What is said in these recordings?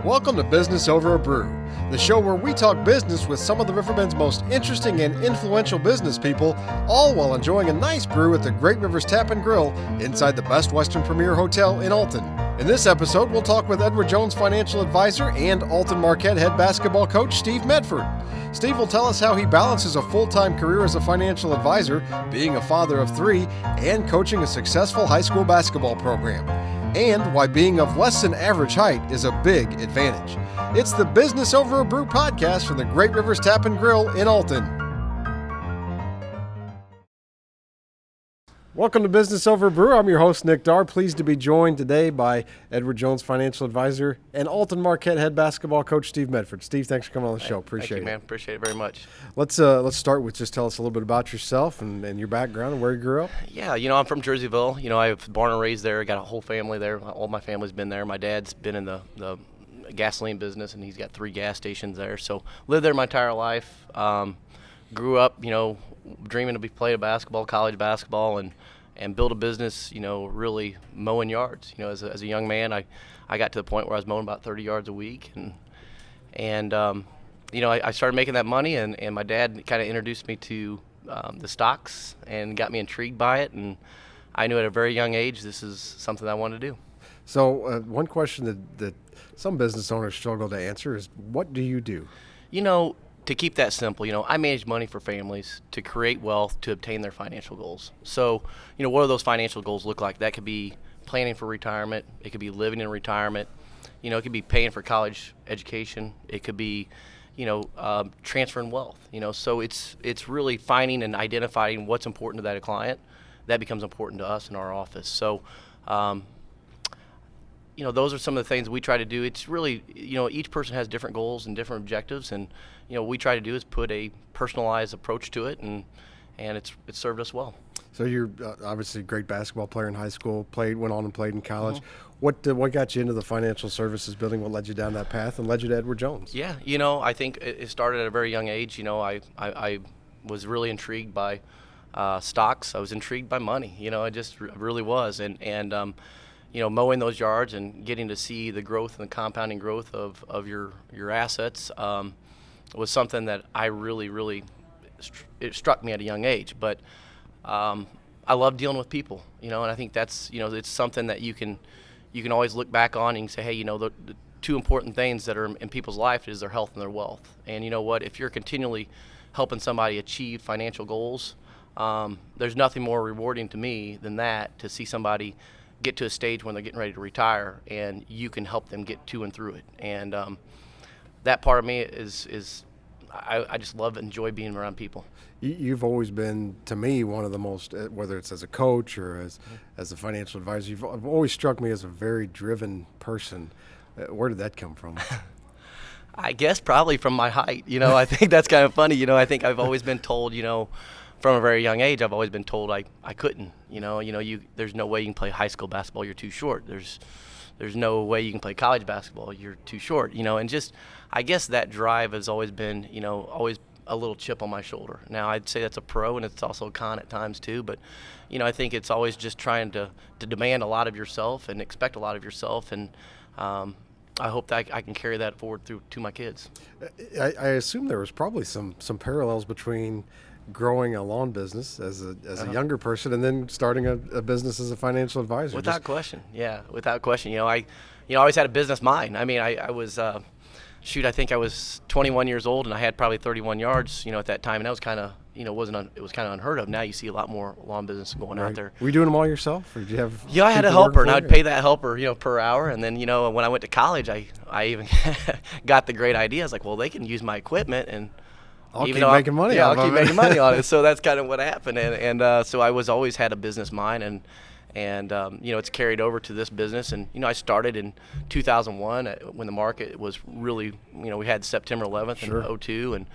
Welcome to Business Over a Brew, the show where we talk business with some of the Riverbend's most interesting and influential business people, all while enjoying a nice brew at the Great Rivers Tap and Grill inside the Best Western Premier Hotel in Alton. In this episode, we'll talk with Edward Jones financial advisor and Alton Marquette head basketball coach Steve Medford. Steve will tell us how he balances a full-time career as a financial advisor, being a father of three, and coaching a successful high school basketball program, and why being of less than average height is a big advantage. It's the Business Over a Brew podcast from the Great Rivers Tap and Grill in Alton. Welcome to Business Over a Brew. I'm your host, Nick Darr. Pleased to be joined today by Edward Jones financial advisor and Alton Marquette head basketball coach Steve Medford. Steve, thanks for coming on the show. Appreciate it. Thank you, man. Appreciate it very much. Let's start with just tell us a little bit about yourself and your background and where you grew up. Yeah, I'm from Jerseyville. I was born and raised there. Got a whole family there. All my family's been there. My dad's been in the gasoline business, and he's got 3 gas stations there. So lived there my entire life. Grew up, dreaming to play basketball, college basketball, and build a business, really mowing yards. As a young man, I got to the point where I was mowing about 30 yards a week, and I started making that money, and my dad kind of introduced me to the stocks and got me intrigued by it, and I knew at a very young age this is something I wanted to do. So one question that some business owners struggle to answer is, what do you do? To keep that simple, I manage money for families to create wealth to obtain their financial goals. So, what do those financial goals look like? That could be planning for retirement. It could be living in retirement. It could be paying for college education. It could be, transferring wealth. So it's really finding and identifying what's important to that client. That becomes important to us in our office. So, those are some of the things we try to do. It's really, each person has different goals and different objectives, and what we try to do is put a personalized approach to it, and it's served us well. So you're obviously a great basketball player in high school, went on and played in college. Mm-hmm. What got you into the financial services building? What led you down that path and led you to Edward Jones? Yeah, I think it started at a very young age. I was really intrigued by stocks. I was intrigued by money. I just really was, and mowing those yards and getting to see the growth and the compounding growth of your assets was something that I really it struck me at a young age. But I love dealing with people, and I think that's it's something that you can always look back on and say, hey, the 2 important things that are in people's life is their health and their wealth. And you know what? If you're continually helping somebody achieve financial goals, there's nothing more rewarding to me than that, to see somebody get to a stage when they're getting ready to retire and you can help them get to and through it. And that part of me is I just love and enjoy being around people. You've always been, to me, one of the most, whether it's as a coach or as a financial advisor, you've always struck me as a very driven person. Where did that come from? I guess probably from my height. I think that's kind of funny. I think I've always been told, from a very young age, I've always been told I couldn't. There's no way you can play high school basketball. You're too short. There's no way you can play college basketball. You're too short. And just, I guess that drive has always been, always a little chip on my shoulder. Now I'd say that's a pro, and it's also a con at times too. But, I think it's always just trying to demand a lot of yourself and expect a lot of yourself, and I hope that I can carry that forward to my kids. I assume there was probably some parallels between growing a lawn business as a younger person and then starting a business as a financial advisor. Without question. Yeah, without question. I always had a business mind. I mean, I was, I think I was 21 years old, and I had probably 31 yards, at that time. And that was kind of, it was kind of unheard of. Now you see a lot more lawn business going out there. Were you doing them all yourself, or did you have? Yeah, I had a helper, and I'd pay that helper, per hour. And then, when I went to college, I even got the great idea. I was like, well, they can use my equipment, and I'll keep making money on it. So that's kind of what happened. And so I always had a business mind, and it's carried over to this business. And, I started in 2001 when the market was really, we had September 11th in 2002. And,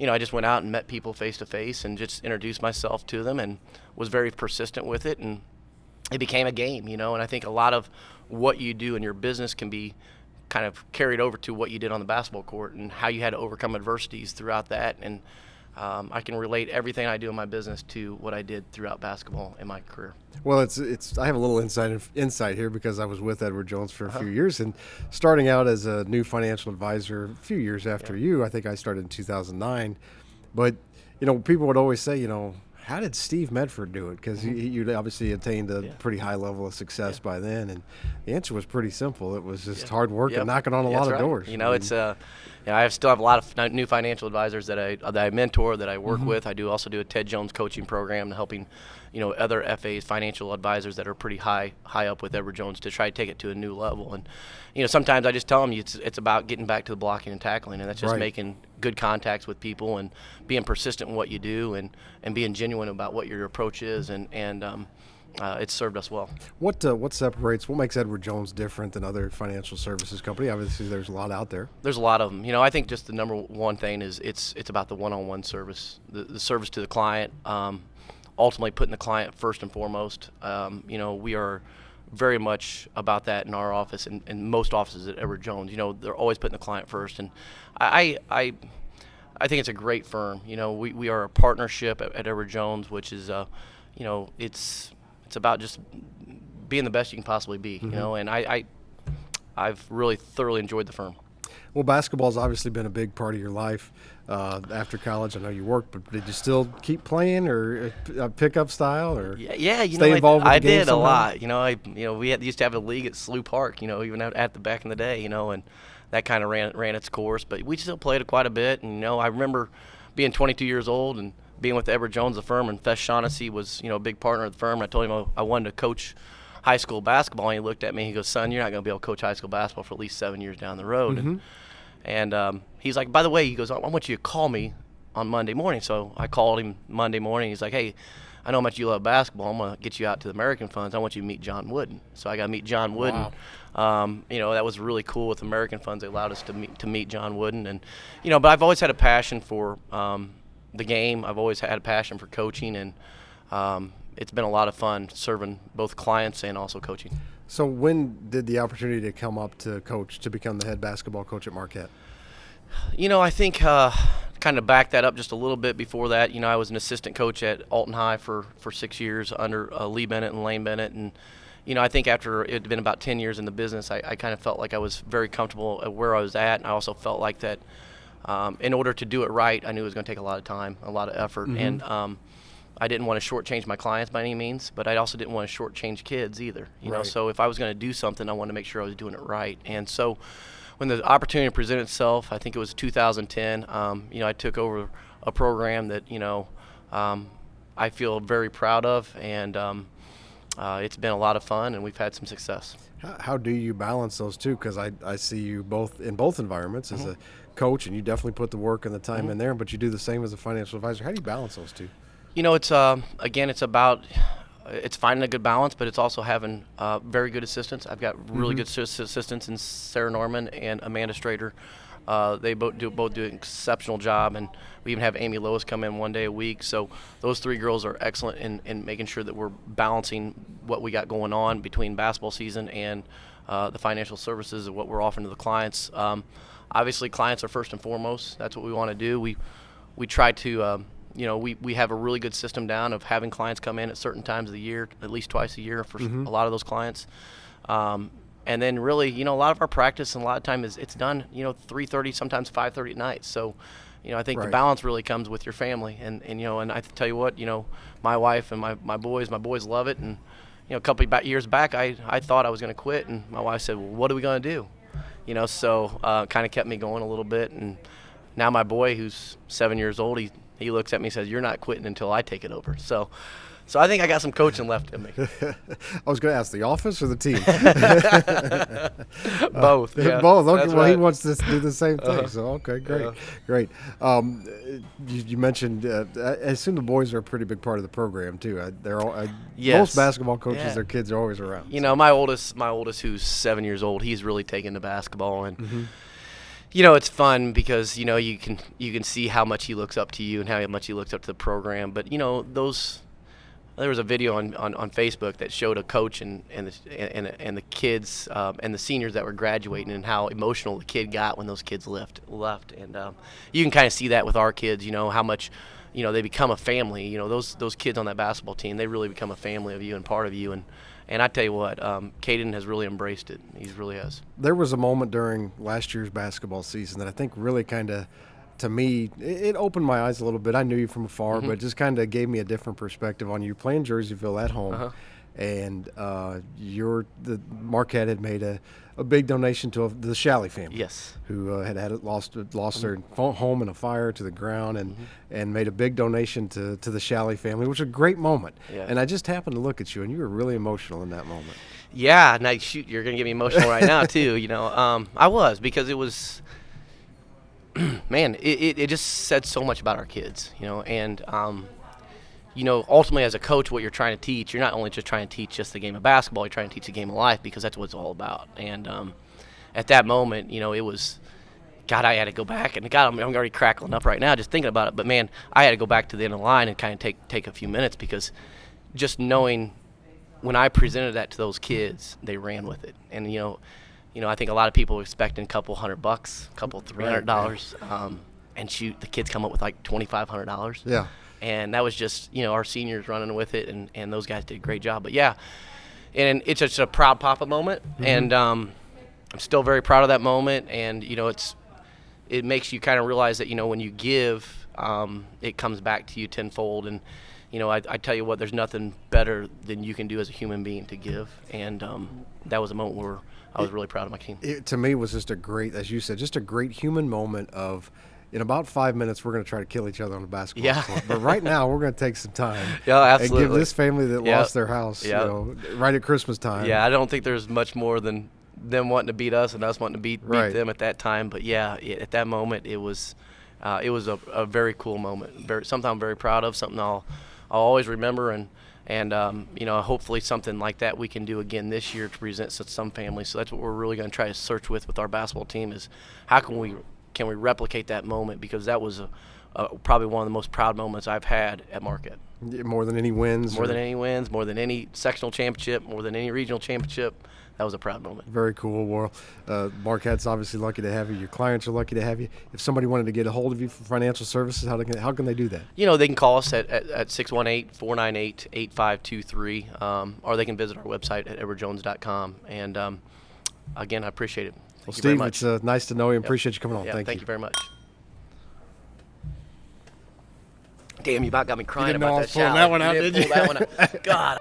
I just went out and met people face to face and just introduced myself to them and was very persistent with it. And it became a game, and I think a lot of what you do in your business can be kind of carried over to what you did on the basketball court and how you had to overcome adversities throughout that. And I can relate everything I do in my business to what I did throughout basketball in my career. Well, it's. I have a little insight here because I was with Edward Jones for a few years, and starting out as a new financial advisor a few years after you. I think I started in 2009, but people would always say, how did Steve Medford do it? Because you obviously attained a pretty high level of success by then, and the answer was pretty simple. It was just hard work and knocking on a lot of doors. It's I still have a lot of new financial advisors that I mentor, that I work with. I also do a Ted Jones coaching program, helping other FAs, financial advisors that are pretty high up with Edward Jones, to try to take it to a new level. And sometimes I just tell them it's about getting back to the blocking and tackling, and that's just making good contacts with people and being persistent in what you do, and being genuine about what your approach is, and it's served us well. What makes Edward Jones different than other financial services company? Obviously, there's a lot out there. There's a lot of them. I think just the number one thing is it's about the one-on-one service, the service to the client. Ultimately, putting the client first and foremost. We are very much about that in our office, and most offices at Edward Jones. They're always putting the client first, and I think it's a great firm. We are a partnership at Edward Jones, which is it's about just being the best you can possibly be. And I've really thoroughly enjoyed the firm. Well, basketball's obviously been a big part of your life after college. I know you worked, but did you still keep playing, or pickup style, or stay involved with the game I did somehow? A lot. We used to have a league at Slough Park. Even at the back in the day. And that kind of ran its course. But we still played quite a bit. And I remember being 22 years old and being with Edward Jones, the firm, and Fess Shaughnessy was a big partner of the firm. And I told him I wanted to coach high school basketball, and he looked at me. He goes, "Son, you're not going to be able to coach high school basketball for at least 7 years down the road." And he's like, "By the way," he goes, "I want you to call me on Monday morning." So I called him Monday morning. He's like, "Hey, I know how much you love basketball. I'm going to get you out to the American Funds. I want you to meet John Wooden." So I got to meet John Wooden. Wow. That was really cool with American Funds. They allowed us to meet John Wooden. And, but I've always had a passion for the game. I've always had a passion for coaching, and it's been a lot of fun serving both clients and also coaching. So when did the opportunity to come up to become the head basketball coach at Marquette? I think kind of back that up just a little bit before that. I was an assistant coach at Alton High for 6 years under Lee Bennett and Lane Bennett. And, I think after it had been about 10 years in the business, I kind of felt like I was very comfortable at where I was at. And I also felt like that in order to do it right, I knew it was going to take a lot of time, a lot of effort. And I didn't want to shortchange my clients by any means, but I also didn't want to shortchange kids either. So if I was going to do something, I wanted to make sure I was doing it right. And so when the opportunity presented itself, I think it was 2010, I took over a program that, I feel very proud of, and it's been a lot of fun, and we've had some success. How do you balance those two? Because I see you in both environments as a coach, and you definitely put the work and the time in there, but you do the same as a financial advisor. How do you balance those two? It's it's finding a good balance, but it's also having very good assistants. I've got really good assistants in Sarah Norman and Amanda Strader. They both do an exceptional job, and we even have Amy Lois come in one day a week. So those three girls are excellent in making sure that we're balancing what we got going on between basketball season and the financial services and what we're offering to the clients. Obviously, clients are first and foremost. That's what we want to do. We try to we have a really good system down of having clients come in at certain times of the year, at least twice a year for a lot of those clients. And then really, a lot of our practice and a lot of time it's done, 3:30, sometimes 5:30 at night. So, I think the balance really comes with your family. And I tell you what, my wife and my boys love it. And, a couple of years back, I thought I was going to quit. And my wife said, "Well, what are we going to do?" So kind of kept me going a little bit. And now my boy, who's 7 years old, he looks at me and says, "You're not quitting until I take it over." So I think I got some coaching left in me. I was going to ask, the office or the team? Both. Yeah. Both. Okay. That's well, right. He wants to do the same thing. So, okay, great. You mentioned, I assume the boys are a pretty big part of the program, too. They're all, most basketball coaches, their kids are always around. My oldest, who's 7 years old, he's really taken to basketball. And, it's fun because, you can see how much he looks up to you and how much he looks up to the program. But, there was a video on Facebook that showed a coach and the kids and the seniors that were graduating, and how emotional the kid got when those kids left. And you can kind of see that with our kids, how much, they become a family. Those kids on that basketball team, they really become a family of you and part of you. And I tell you what, Caden has really embraced it. He really has. There was a moment during last year's basketball season that I think really kind of, to me, it opened my eyes a little bit. I knew you from afar, but it just kind of gave me a different perspective on you playing Jerseyville at home. And the Marquette had made a big donation to the Shalley family. Yes. Who had lost their home in a fire to the ground, and made a big donation to the Shalley family, which was a great moment. Yeah. And I just happened to look at you, and you were really emotional in that moment. Yeah. Now, shoot, you're going to get me emotional right now, too. I was, because it was – man, it just said so much about our kids, and ultimately as a coach, what you're trying to teach, you're not only just trying to teach just the game of basketball, you're trying to teach the game of life, because that's what it's all about. And at that moment, it was, God, I had to go back, and God, I'm already crackling up right now just thinking about it. But man, I had to go back to the end of the line and kind of take a few minutes, because just knowing when I presented that to those kids, they ran with it. And I think a lot of people were expecting a couple $100, a couple $300, and shoot, the kids come up with like $2,500. Yeah. And that was just, our seniors running with it, and those guys did a great job. But yeah, and it's just a proud papa moment, and I'm still very proud of that moment. And it makes you kind of realize that when you give, it comes back to you tenfold. And I tell you what, there's nothing better than you can do as a human being to give. And that was a moment where I was really proud of my team. It, to me, was just a great, as you said, just a great human moment of, in about 5 minutes, we're going to try to kill each other on the basketball court. But right now, we're going to take some time absolutely. and give this family that lost their house, right at Christmas time. Yeah, I don't think there's much more than them wanting to beat us and us wanting to beat them at that time. But yeah, at that moment, it was a very cool moment. Something I'm very proud of. Something I'll always remember, and hopefully something like that we can do again this year to present to some families. So that's what we're really going to try to search with our basketball team, is how can we replicate that moment, because that was probably one of the most proud moments I've had at Marquette. More than any wins? More than any wins, more than any sectional championship, more than any regional championship. That was a proud moment. Very cool. Well, Marquette's obviously lucky to have you. Your clients are lucky to have you. If somebody wanted to get a hold of you for financial services, how can they do that? They can call us at 618-498-8523, or they can visit our website at edwardjones.com. And again, I appreciate it. Well, Steve, it's nice to know you. Appreciate you coming on. Thank you very much. Damn, you about got me crying about that shout. That one out, did you? Pull that one out. God.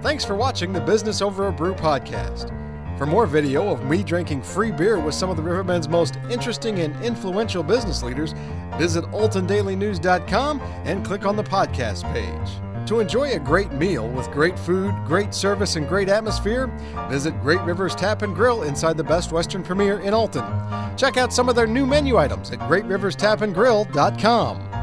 Thanks for watching the Business Over a Brew podcast. For more video of me drinking free beer with some of the Riverbend's most interesting and influential business leaders, visit AltonDailyNews.com and click on the podcast page. To enjoy a great meal with great food, great service, and great atmosphere, visit Great Rivers Tap and Grill inside the Best Western Premier in Alton. Check out some of their new menu items at GreatRiversTapandGrill.com.